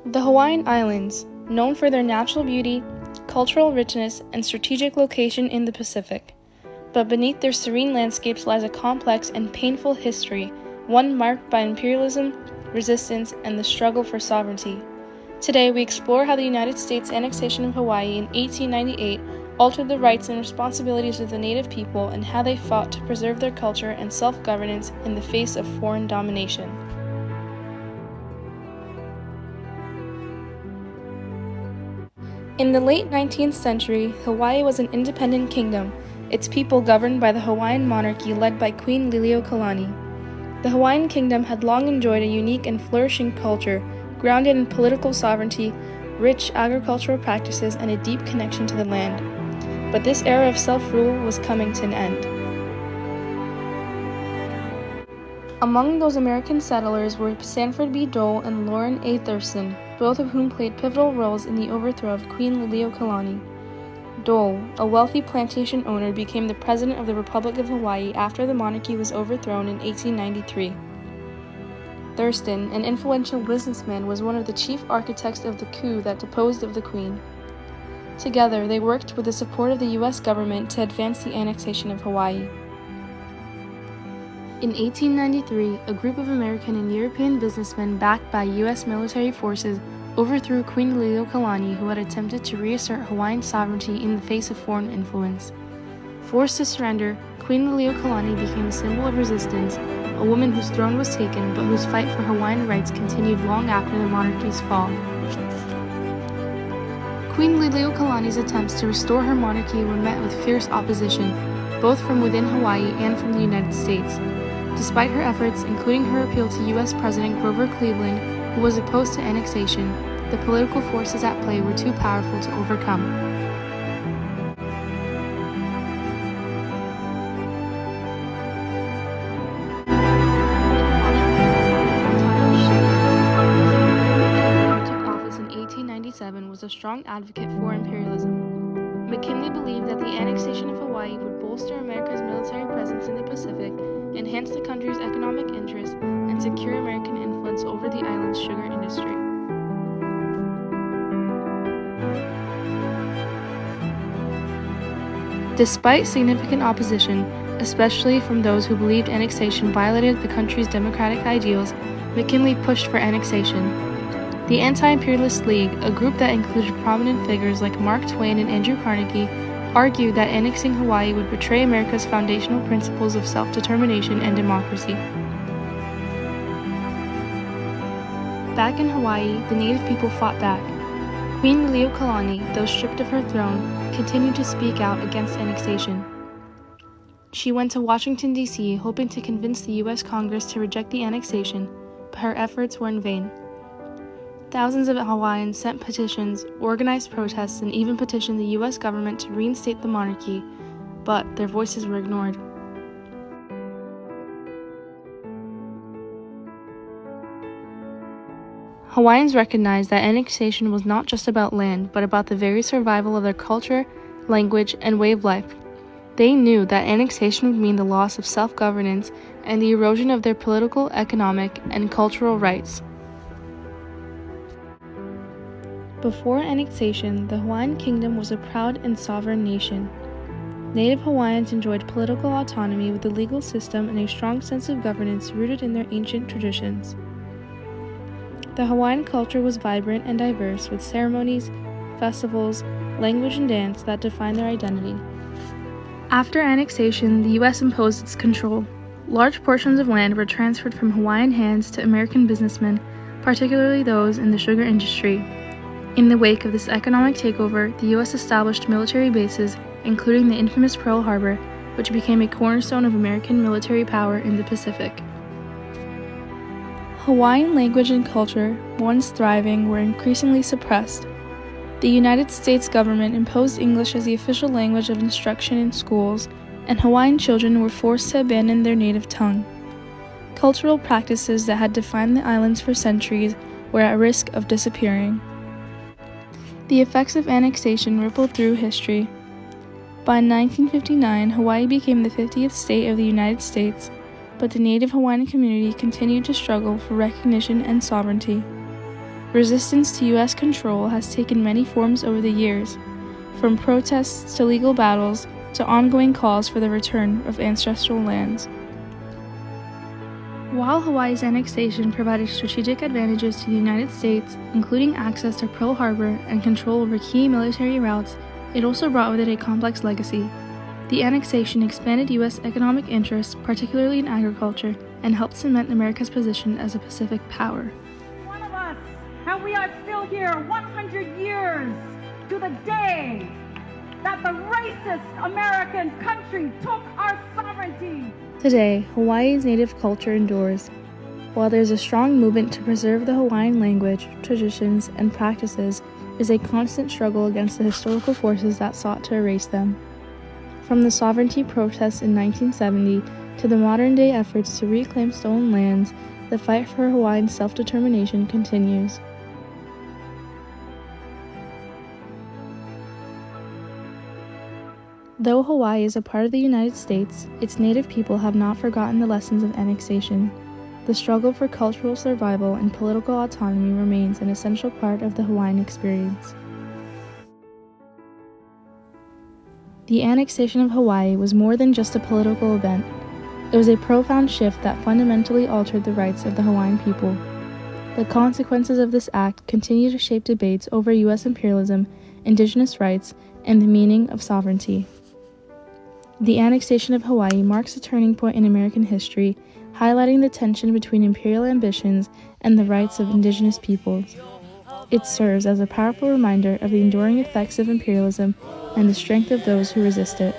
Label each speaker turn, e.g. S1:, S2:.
S1: The Hawaiian Islands, known for their natural beauty, cultural richness, and strategic location in the Pacific. But beneath their serene landscapes lies a complex and painful history, one marked by imperialism, resistance, and the struggle for sovereignty. Today, we explore how the United States annexation of Hawaii in 1898 altered the rights and responsibilities of the native people and how they fought to preserve their culture and self-governance in the face of foreign domination. In the late 19th century, Hawaii was an independent kingdom, its people governed by the Hawaiian monarchy led by Queen Liliuokalani. The Hawaiian kingdom had long enjoyed a unique and flourishing culture, grounded in political sovereignty, rich agricultural practices, and a deep connection to the land. But this era of self-rule was coming to an end. Among those American settlers were Sanford B. Dole and Lauren A. Thurston, both of whom played pivotal roles in the overthrow of Queen Liliuokalani. Dole, a wealthy plantation owner, became the president of the Republic of Hawaii after the monarchy was overthrown in 1893. Thurston, an influential businessman, was one of the chief architects of the coup that deposed of the Queen. Together, they worked with the support of the U.S. government to advance the annexation of Hawaii. In 1893, a group of American and European businessmen backed by U.S. military forces overthrew Queen Liliuokalani, who had attempted to reassert Hawaiian sovereignty in the face of foreign influence. Forced to surrender, Queen Liliuokalani became a symbol of resistance, a woman whose throne was taken but whose fight for Hawaiian rights continued long after the monarchy's fall. Queen Liliuokalani's attempts to restore her monarchy were met with fierce opposition, both from within Hawaii and from the United States. Despite her efforts, including her appeal to U.S. President Grover Cleveland, who was opposed to annexation, the political forces at play were too powerful to overcome. Was a strong advocate for imperialism. McKinley believed that the annexation of Hawaii would bolster America's military presence in the Pacific, enhance the country's economic interests, and secure American influence over the island's sugar industry. Despite significant opposition, especially from those who believed annexation violated the country's democratic ideals, McKinley pushed for annexation. The Anti-Imperialist League, a group that included prominent figures like Mark Twain and Andrew Carnegie, argued that annexing Hawaii would betray America's foundational principles of self-determination and democracy. Back in Hawaii, the native people fought back. Queen Liliuokalani, though stripped of her throne, continued to speak out against annexation. She went to Washington, D.C., hoping to convince the U.S. Congress to reject the annexation, but her efforts were in vain. Thousands of Hawaiians sent petitions, organized protests, and even petitioned the U.S. government to reinstate the monarchy, but their voices were ignored. Hawaiians recognized that annexation was not just about land, but about the very survival of their culture, language, and way of life. They knew that annexation would mean the loss of self-governance and the erosion of their political, economic, and cultural rights. Before annexation, the Hawaiian Kingdom was a proud and sovereign nation. Native Hawaiians enjoyed political autonomy with a legal system and a strong sense of governance rooted in their ancient traditions. The Hawaiian culture was vibrant and diverse, with ceremonies, festivals, language, and dance that defined their identity. After annexation, the U.S. imposed its control. Large portions of land were transferred from Hawaiian hands to American businessmen, particularly those in the sugar industry. In the wake of this economic takeover, the U.S. established military bases, including the infamous Pearl Harbor, which became a cornerstone of American military power in the Pacific. Hawaiian language and culture, once thriving, were increasingly suppressed. The United States government imposed English as the official language of instruction in schools, and Hawaiian children were forced to abandon their native tongue. Cultural practices that had defined the islands for centuries were at risk of disappearing. The effects of annexation rippled through history. By 1959, Hawaii became the 50th state of the United States, but the native Hawaiian community continued to struggle for recognition and sovereignty. Resistance to U.S. control has taken many forms over the years, from protests to legal battles to ongoing calls for the return of ancestral lands. While Hawaii's annexation provided strategic advantages to the United States, including access to Pearl Harbor and control over key military routes, it also brought with it a complex legacy. The annexation expanded U.S. economic interests, particularly in agriculture, and helped cement America's position as a Pacific power.
S2: One of us, and we are still here 100 years to the day that the racist American country took our sovereignty.
S1: Today, Hawaii's native culture endures. While there is a strong movement to preserve the Hawaiian language, traditions, and practices, it is a constant struggle against the historical forces that sought to erase them. From the sovereignty protests in 1970 to the modern-day efforts to reclaim stolen lands, the fight for Hawaiian self-determination continues. Though Hawaii is a part of the United States, its native people have not forgotten the lessons of annexation. The struggle for cultural survival and political autonomy remains an essential part of the Hawaiian experience. The annexation of Hawaii was more than just a political event. It was a profound shift that fundamentally altered the rights of the Hawaiian people. The consequences of this act continue to shape debates over U.S. imperialism, indigenous rights, and the meaning of sovereignty. The annexation of Hawaii marks a turning point in American history, highlighting the tension between imperial ambitions and the rights of indigenous peoples. It serves as a powerful reminder of the enduring effects of imperialism and the strength of those who resist it.